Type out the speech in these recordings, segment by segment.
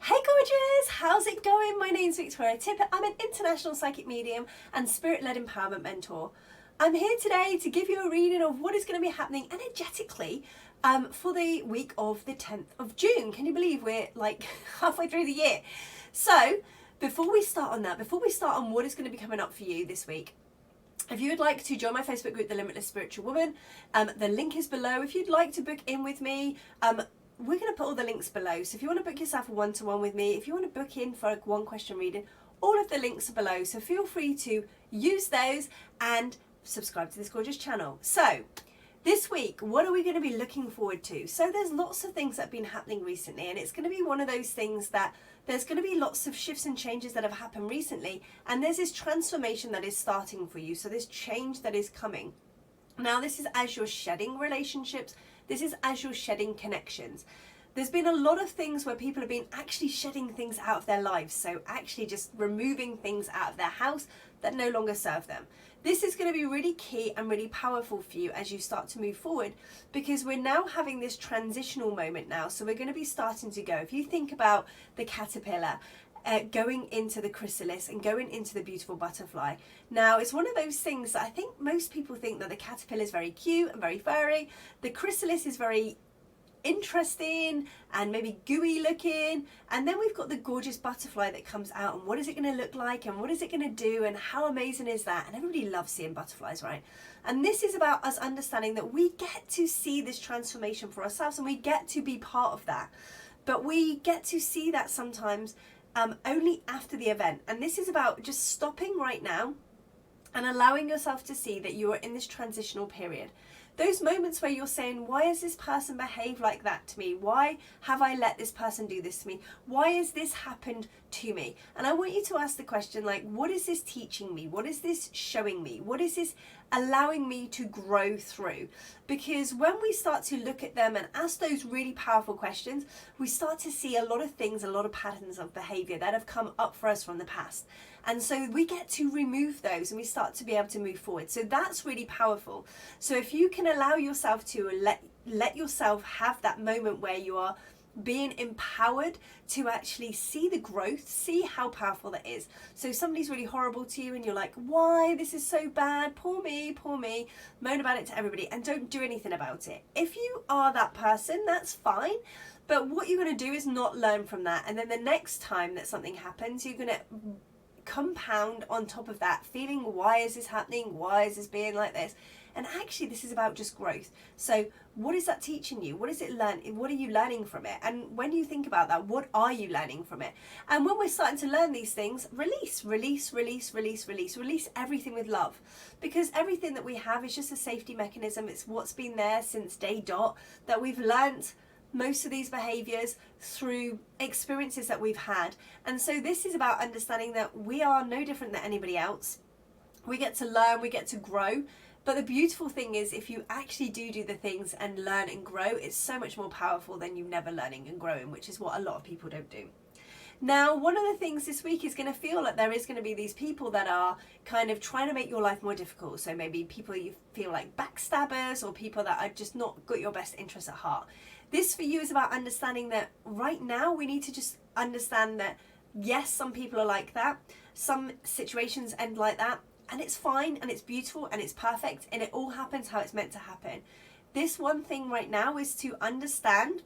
Hey gorgeous, how's it going? My name's Victoria Tippett. I'm an international psychic medium and spirit-led empowerment mentor. I'm here today to give you a reading of what is going to be happening energetically for the week of the 10th of June. Can you believe we're like halfway through the year? So before we start on what is going to be coming up for you this week, if you would like to join my Facebook group, The Limitless Spiritual Woman, the link is below. If you'd like to book in with me, we're going to put all the links below. So if you want to book yourself a one-to-one with me, if you want to book in for a one-question reading, all of the links are below. So feel free to use those and subscribe to this gorgeous channel. So this week, what are we going to be looking forward to? So there's lots of things that have been happening recently, and it's going to be one of those things that there's going to be lots of shifts and changes that have happened recently, and there's this transformation that is starting for you. So this change that is coming. Now, this is as you're shedding relationships. This is as you're shedding connections. There's been a lot of things where people have been actually shedding things out of their lives. So actually just removing things out of their house that no longer serve them. This is going to be really key and really powerful for you as you start to move forward, because we're now having this transitional moment now. So we're going to be starting to go. If you think about the caterpillar, going into the chrysalis and going into the beautiful butterfly. Now, it's one of those things that I think most people think that the caterpillar is very cute and very furry. The chrysalis is very interesting and maybe gooey looking, and then we've got the gorgeous butterfly that comes out, and what is it going to look like and what is it going to do and how amazing is that? And everybody loves seeing butterflies, right? And this is about us understanding that we get to see this transformation for ourselves and we get to be part of that, but we get to see that sometimes only after the event. And this is about just stopping right now and allowing yourself to see that you are in this transitional period. Those moments where you're saying, why has this person behaved like that to me? Why have I let this person do this to me? Why has this happened to me? And I want you to ask the question, like, what is this teaching me? What is this showing me? What is this allowing me to grow through? Because when we start to look at them and ask those really powerful questions, we start to see a lot of things, a lot of patterns of behavior that have come up for us from the past. And so we get to remove those and we start to be able to move forward. So that's really powerful. So if you can allow yourself to let yourself have that moment where you are being empowered to actually see the growth, see how powerful that is. So somebody's really horrible to you and you're like, why? This is so bad. Poor me, moan about it to everybody and don't do anything about it. If you are that person, that's fine. But what you're going to do is not learn from that. And then the next time that something happens, you're going to compound on top of that, feeling, why is this happening? Why is this being like this? And actually this is about just growth. So what is that teaching you? What is it what are you learning from it? And when you think about that, what are you learning from it? And when we're starting to learn these things, release everything with love, because everything that we have is just a safety mechanism. It's what's been there since day dot, that we've learnt most of these behaviors through experiences that we've had. And so this is about understanding that we are no different than anybody else. We get to learn, we get to grow. But the beautiful thing is, if you actually do the things and learn and grow, it's so much more powerful than you never learning and growing, which is what a lot of people don't do. Now, one of the things this week is going to feel like there is going to be these people that are kind of trying to make your life more difficult. So maybe people you feel like backstabbers, or people that are just not got your best interests at heart. This for you is about understanding that right now we need to just understand that, yes, some people are like that. Some situations end like that. And it's fine and it's beautiful and it's perfect and it all happens how it's meant to happen. This one thing right now is to understand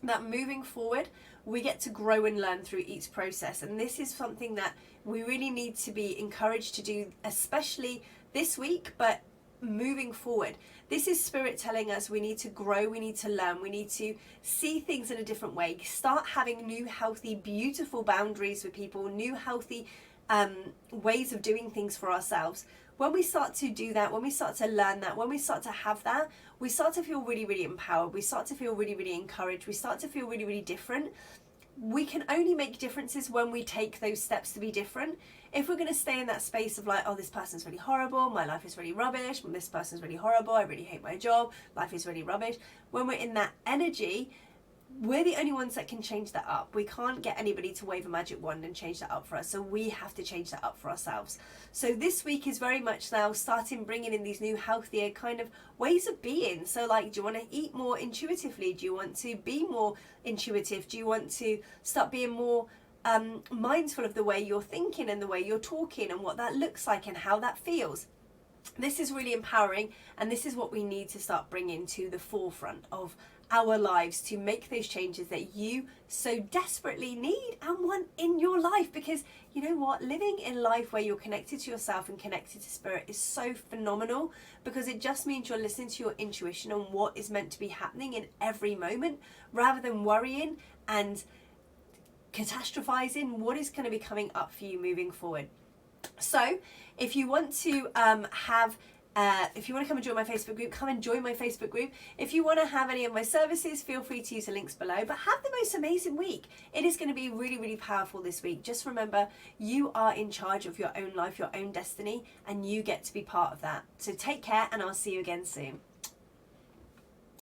that moving forward, we get to grow and learn through each process. And this is something that we really need to be encouraged to do, especially this week, but moving forward. This is spirit telling us we need to grow, we need to learn, we need to see things in a different way, start having new, healthy, beautiful boundaries with people, new, healthy ways of doing things for ourselves. When we start to do that, when we start to learn that, when we start to have that, we start to feel really, really empowered. We start to feel really, really encouraged. We start to feel really, really different. We can only make differences when we take those steps to be different. If we're going to stay in that space of like, oh, this person's really horrible, my life is really rubbish, this person's really horrible, I really hate my job, life is really rubbish. When we're in that energy, we're the only ones that can change that up. We can't get anybody to wave a magic wand and change that up for us. So we have to change that up for ourselves. So this week is very much now starting bringing in these new healthier kind of ways of being. So like, do you want to eat more intuitively? Do you want to be more intuitive? Do you want to start being more mindful of the way you're thinking and the way you're talking and what that looks like and how that feels? This is really empowering, and this is what we need to start bringing to the forefront of our lives to make those changes that you so desperately need and want in your life. Because you know what, living in life where you're connected to yourself and connected to spirit is so phenomenal, because it just means you're listening to your intuition on what is meant to be happening in every moment, rather than worrying and catastrophizing what is going to be coming up for you moving forward. So if you want to if you want to come and join my Facebook group, come and join my Facebook group. If you want to have any of my services, feel free to use the links below. But have the most amazing week. It is going to be really, really powerful this week. Just remember, you are in charge of your own life, your own destiny, and you get to be part of that. So take care, and I'll see you again soon.